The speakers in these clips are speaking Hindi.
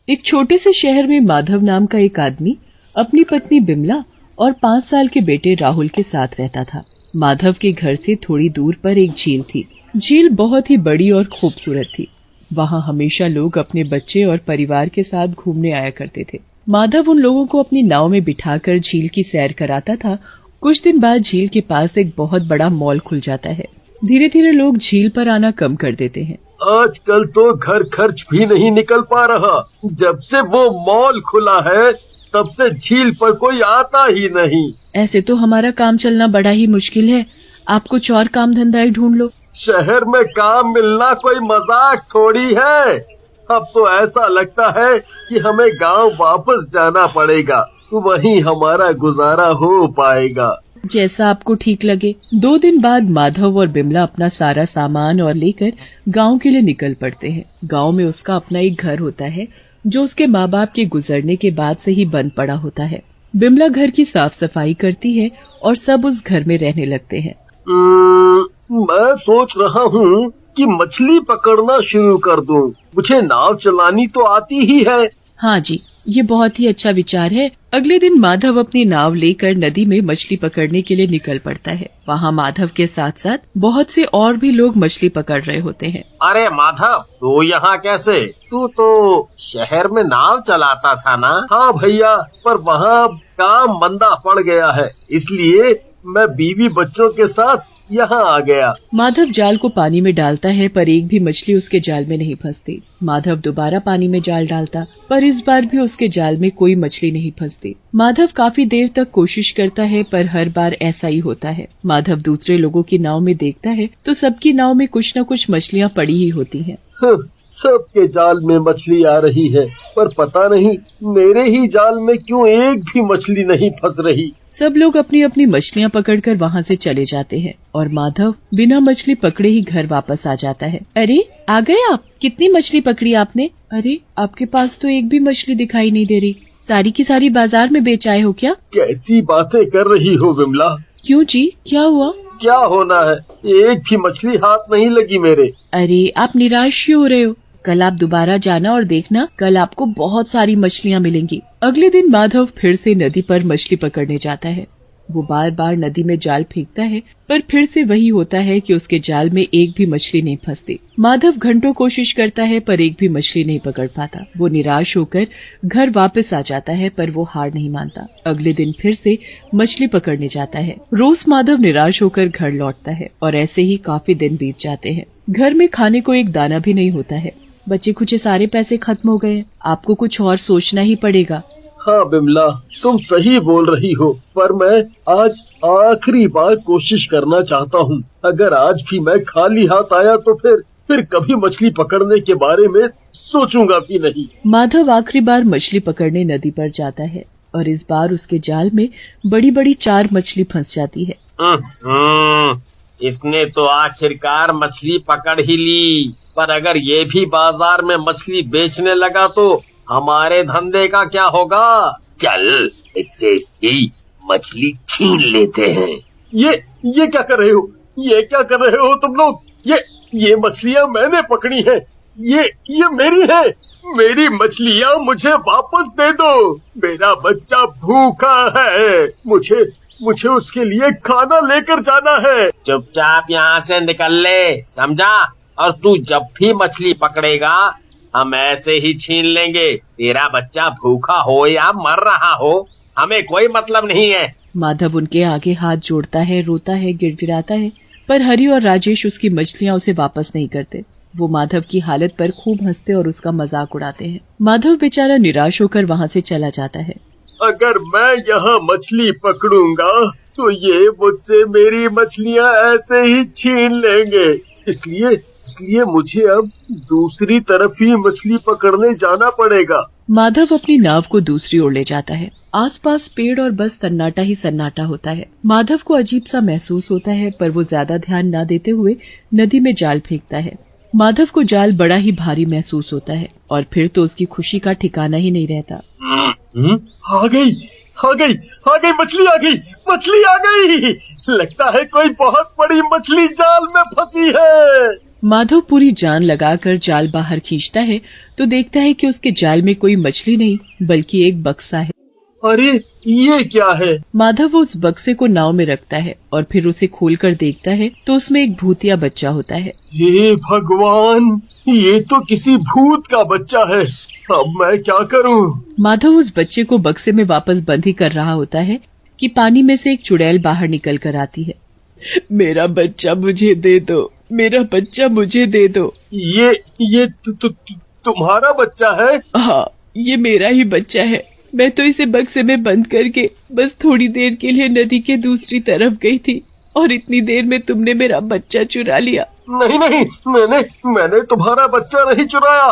एक छोटे से शहर में माधव नाम का एक आदमी अपनी पत्नी बिमला और 5 साल के बेटे राहुल के साथ रहता था। माधव के घर से थोड़ी दूर पर एक झील थी। झील बहुत ही बड़ी और खूबसूरत थी। वहाँ हमेशा लोग अपने बच्चे और परिवार के साथ घूमने आया करते थे। माधव उन लोगों को अपनी नाव में बिठाकर झील की सैर कराता था। कुछ दिन बाद झील के पास एक बहुत बड़ा मॉल खुल जाता है। धीरे धीरे लोग झील पर आना कम कर देते हैं। आजकल तो घर खर्च भी नहीं निकल पा रहा। जब से वो मॉल खुला है तब से झील पर कोई आता ही नहीं। ऐसे तो हमारा काम चलना बड़ा ही मुश्किल है। आप कुछ और काम धंधा ही ढूंढ लो। शहर में काम मिलना कोई मजाक थोड़ी है। अब तो ऐसा लगता है कि हमें गांव वापस जाना पड़ेगा, वहीं हमारा गुजारा हो पाएगा। जैसा आपको ठीक लगे। 2 दिन बाद माधव और बिमला अपना सारा सामान और लेकर गांव के लिए निकल पड़ते हैं। गांव में उसका अपना एक घर होता है जो उसके माँ बाप के गुजरने के बाद से ही बंद पड़ा होता है। बिमला घर की साफ सफाई करती है और सब उस घर में रहने लगते हैं। मैं सोच रहा हूँ कि मछली पकड़ना शुरू कर दूं। मुझे नाव चलानी तो आती ही है। हाँ जी, ये बहुत ही अच्छा विचार है। अगले दिन माधव अपनी नाव लेकर नदी में मछली पकड़ने के लिए निकल पड़ता है। वहाँ माधव के साथ साथ बहुत से और भी लोग मछली पकड़ रहे होते हैं। अरे माधव, तू यहाँ कैसे? तू तो शहर में नाव चलाता था ना? हाँ भैया, पर वहाँ काम मंदा पड़ गया है, इसलिए मैं बीवी बच्चों के साथ यहाँ आ गया। माधव जाल को पानी में डालता है पर एक भी मछली उसके जाल में नहीं फंसती। माधव दोबारा पानी में जाल डालता पर इस बार भी उसके जाल में कोई मछली नहीं फंसती। माधव काफी देर तक कोशिश करता है पर हर बार ऐसा ही होता है। माधव दूसरे लोगों की नाव में देखता है तो सबकी नाव में कुछ न कुछ मछलियाँ पड़ी ही होती हैं। सबके जाल में मछली आ रही है, पर पता नहीं मेरे ही जाल में क्यों एक भी मछली नहीं फंस रही। सब लोग अपनी अपनी मछलियाँ पकड़कर वहाँ से चले जाते हैं और माधव बिना मछली पकड़े ही घर वापस आ जाता है। अरे आ गए आप? कितनी मछली पकड़ी आपने? अरे आपके पास तो एक भी मछली दिखाई नहीं दे रही। सारी की सारी बाजार में बेच आए हो क्या? कैसी बातें कर रही हो बिमला? क्यों जी, क्या हुआ? क्या होना है, एक भी मछली हाथ नहीं लगी मेरे। अरे आप निराश क्यों हो रहे हो? कल आप दोबारा जाना और देखना, कल आपको बहुत सारी मछलियाँ मिलेंगी। अगले दिन माधव फिर से नदी पर मछली पकड़ने जाता है। वो बार बार नदी में जाल फेंकता है पर फिर से वही होता है कि उसके जाल में एक भी मछली नहीं फंसती। माधव घंटों कोशिश करता है पर एक भी मछली नहीं पकड़ पाता। वो निराश होकर घर वापस आ जाता है पर वो हार नहीं मानता। अगले दिन फिर से मछली पकड़ने जाता है। रोज माधव निराश होकर घर लौटता है और ऐसे ही काफी दिन बीत जाते हैं। घर में खाने को एक दाना भी नहीं होता है। बच्चे खुचे सारे पैसे खत्म हो गए। आपको कुछ और सोचना ही पड़ेगा। हाँ बिमला, तुम सही बोल रही हो, पर मैं आज आखिरी बार कोशिश करना चाहता हूँ। अगर आज भी मैं खाली हाथ आया तो फिर कभी मछली पकड़ने के बारे में सोचूंगा भी नहीं। माधव आखिरी बार मछली पकड़ने नदी पर जाता है और इस बार उसके जाल में बड़ी बड़ी 4 मछली फंस जाती है। इसने तो आखिरकार मछली पकड़ ही ली, पर अगर ये भी बाजार में मछली बेचने लगा तो हमारे धंधे का क्या होगा? चल, इससे इसकी मछली छीन लेते हैं। ये क्या कर रहे हो? ये क्या कर रहे हो तुम लोग? ये मछलियाँ मैंने पकड़ी हैं। ये मेरी है। मेरी मछलियाँ मुझे वापस दे दो। मेरा बच्चा भूखा है। मुझे उसके लिए खाना लेकर जाना है। चुपचाप यहाँ से निकल ले, समझा? और तू जब भी मछली पकड़ेगा हम ऐसे ही छीन लेंगे। तेरा बच्चा भूखा हो या मर रहा हो, हमें कोई मतलब नहीं है। माधव उनके आगे हाथ जोड़ता है, रोता है, गिड़गिड़ाता है, पर हरि और राजेश उसकी मछलियाँ उसे वापस नहीं करते। वो माधव की हालत पर खूब हंसते और उसका मजाक उड़ाते हैं। माधव बेचारा निराश होकर वहाँ से चला जाता है। अगर मैं यहाँ मछली पकड़ूंगा तो ये मुझसे मेरी मछलियाँ ऐसे ही छीन लेंगे। इसलिए मुझे अब दूसरी तरफ ही मछली पकड़ने जाना पड़ेगा। माधव अपनी नाव को दूसरी ओर ले जाता है। आसपास पेड़ और बस सन्नाटा ही सन्नाटा होता है। माधव को अजीब सा महसूस होता है पर वो ज्यादा ध्यान न देते हुए नदी में जाल फेंकता है। माधव को जाल बड़ा ही भारी महसूस होता है और फिर तो उसकी खुशी का ठिकाना ही नहीं रहता। आ गई मछली आ गई। लगता है कोई बहुत बड़ी मछली जाल में फंसी है। माधव पूरी जान लगाकर जाल बाहर खींचता है तो देखता है कि उसके जाल में कोई मछली नहीं बल्कि एक बक्सा है। अरे ये क्या है? माधव उस बक्से को नाव में रखता है और फिर उसे खोलकर देखता है तो उसमें एक भूतिया बच्चा होता है। हे भगवान, ये तो किसी भूत का बच्चा है। अब मैं क्या करूं? माधव उस बच्चे को बक्से में वापस बंद ही कर रहा होता है कि पानी में से एक चुड़ैल बाहर निकल कर आती है। मेरा बच्चा मुझे दे दो, मेरा बच्चा मुझे दे दो। ये तुम्हारा बच्चा है? हाँ, ये मेरा ही बच्चा है। मैं तो इसे बक्से में बंद करके बस थोड़ी देर के लिए नदी के दूसरी तरफ गई थी और इतनी देर में तुमने मेरा बच्चा चुरा लिया। नहीं, मैंने तुम्हारा बच्चा नहीं चुराया।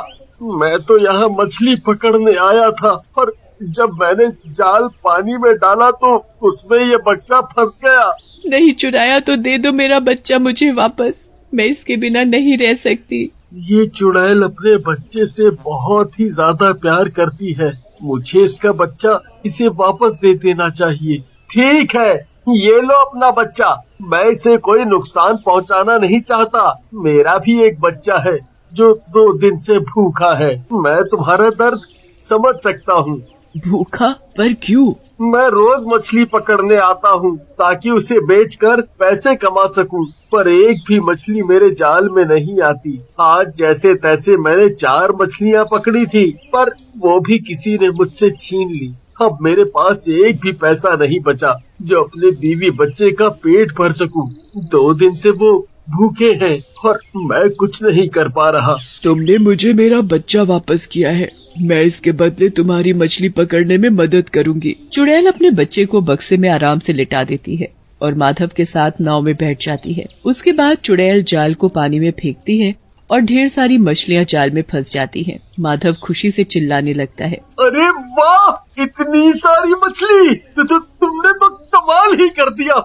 मैं तो यहाँ मछली पकड़ने आया था और जब मैंने जाल पानी में डाला तो उसमें ये बक्सा फंस गया। नहीं चुराया तो दे दो मेरा बच्चा मुझे वापस, मैं इसके बिना नहीं रह सकती। ये चुड़ैल अपने बच्चे से बहुत ही ज्यादा प्यार करती है। मुझे इसका बच्चा इसे वापस दे देना चाहिए। ठीक है, ये लो अपना बच्चा। मैं इसे कोई नुकसान पहुंचाना नहीं चाहता। मेरा भी एक बच्चा है जो 2 दिन से भूखा है। मैं तुम्हारा दर्द समझ सकता हूँ। भूखा? पर क्यों? मैं रोज मछली पकड़ने आता हूँ ताकि उसे बेचकर पैसे कमा सकूँ, पर एक भी मछली मेरे जाल में नहीं आती। आज जैसे तैसे मैंने 4 मछलियाँ पकड़ी थी, पर वो भी किसी ने मुझसे छीन ली। अब मेरे पास एक भी पैसा नहीं बचा जो अपने बीवी बच्चे का पेट भर सकूं। 2 दिन से वो भूखे हैं और मैं कुछ नहीं कर पा रहा। तुमने मुझे मेरा बच्चा वापस किया है, मैं इसके बदले तुम्हारी मछली पकड़ने में मदद करूंगी। चुड़ैल अपने बच्चे को बक्से में आराम से लिटा देती है और माधव के साथ नाव में बैठ जाती है। उसके बाद चुड़ैल जाल को पानी में फेंकती है और ढेर सारी मछलियाँ जाल में फंस जाती हैं। माधव खुशी से चिल्लाने लगता है। अरे वाह, इतनी सारी मछली! तुमने तो कमाल ही कर दिया।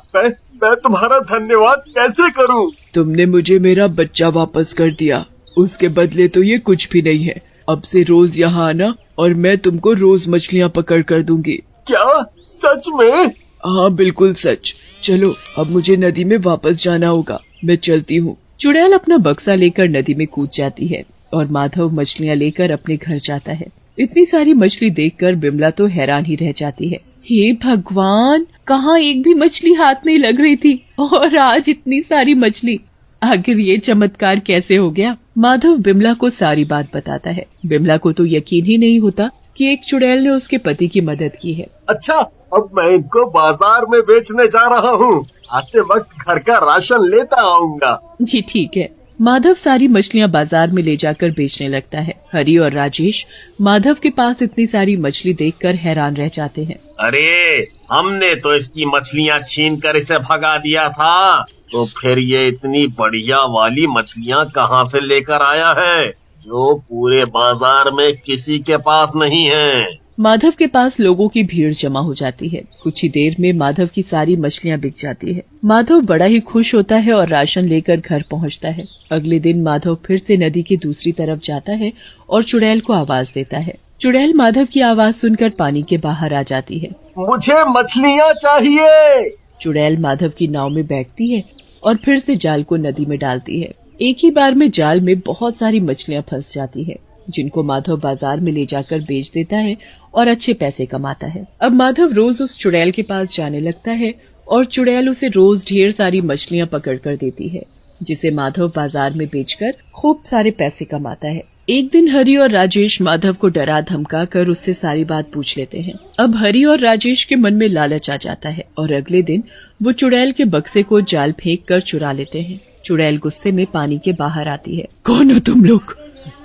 मैं तुम्हारा धन्यवाद कैसे करूं? तुमने मुझे मेरा बच्चा वापस कर दिया, उसके बदले तो ये कुछ भी नहीं है। अब से रोज यहाँ आना और मैं तुमको रोज मछलियाँ पकड़ कर दूंगी। क्या? सच में? हाँ बिल्कुल सच। चलो अब मुझे नदी में वापस जाना होगा, मैं चलती हूँ। चुड़ैल अपना बक्सा लेकर नदी में कूद जाती है और माधव मछलियाँ लेकर अपने घर जाता है। इतनी सारी मछली देखकर बिमला तो हैरान ही रह जाती है। हे भगवान, कहाँ एक भी मछली हाथ नहीं लग रही थी और आज इतनी सारी मछली। आखिर ये चमत्कार कैसे हो गया? माधव बिमला को सारी बात बताता है। बिमला को तो यकीन ही नहीं होता कि एक चुड़ैल ने उसके पति की मदद की है। अच्छा, अब मैं इनको बाजार में बेचने जा रहा हूँ। आते वक्त घर का राशन लेता आऊंगा। जी ठीक है। माधव सारी मछलियाँ बाजार में ले जाकर बेचने लगता है। हरि और राजेश माधव के पास इतनी सारी मछली देखकर हैरान रह जाते हैं। अरे, हमने तो इसकी मछलियाँ छीन कर इसे भगा दिया था, तो फिर ये इतनी बढ़िया वाली मछलियाँ कहाँ से लेकर आया है जो पूरे बाजार में किसी के पास नहीं है? माधव के पास लोगों की भीड़ जमा हो जाती है। कुछ ही देर में माधव की सारी मछलियाँ बिक जाती है। माधव बड़ा ही खुश होता है और राशन लेकर घर पहुँचता है। अगले दिन माधव फिर से नदी की दूसरी तरफ जाता है और चुड़ैल को आवाज देता है। चुड़ैल माधव की आवाज सुनकर पानी के बाहर आ जाती है। मुझे मछलियाँ चाहिए। चुड़ैल माधव की नाव में बैठती है और फिर से जाल को नदी में डालती है। एक ही बार में जाल में बहुत सारी मछलियाँ फंस जाती है, जिनको माधव बाजार में ले जाकर बेच देता है और अच्छे पैसे कमाता है। अब माधव रोज उस चुड़ैल के पास जाने लगता है और चुड़ैल उसे रोज ढेर सारी मछलियाँ पकड़ कर देती है, जिसे माधव बाजार में बेचकर खूब सारे पैसे कमाता है। एक दिन हरि और राजेश माधव को डरा धमका कर उससे सारी बात पूछ लेते हैं। अब हरि और राजेश के मन में लालच आ जाता है और अगले दिन वो चुड़ैल के बक्से को जाल फेंक कर चुरा लेते हैं। चुड़ैल गुस्से में पानी के बाहर आती है। कौन हो तुम लोग?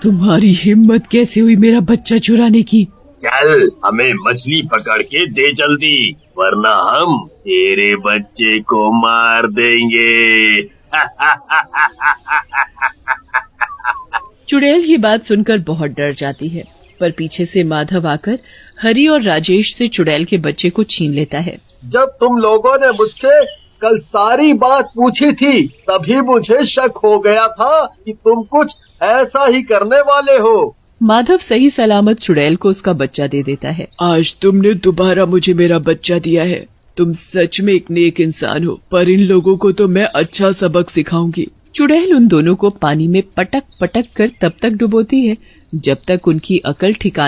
तुम्हारी हिम्मत कैसे हुई मेरा बच्चा चुराने की? चल, हमें मछली पकड़ के दे जल्दी, वरना हम तेरे बच्चे को मार देंगे। चुड़ैल ये बात सुनकर बहुत डर जाती है, पर पीछे से माधव आकर हरि और राजेश से चुड़ैल के बच्चे को छीन लेता है। जब तुम लोगों ने मुझसे कल सारी बात पूछी थी, तभी मुझे शक हो गया था कि तुम कुछ ऐसा ही करने वाले हो। माधव सही सलामत चुड़ैल को उसका बच्चा दे देता है। आज तुमने दोबारा मुझे मेरा बच्चा दिया है। तुम सच में एक नेक इंसान हो, पर इन लोगों को तो मैं अच्छा सबक सिखाऊंगी। चुड़ैल उन दोनों को पानी में पटक पटक कर तब तक डुबोती है जब तक उनकी अकल ठिकाने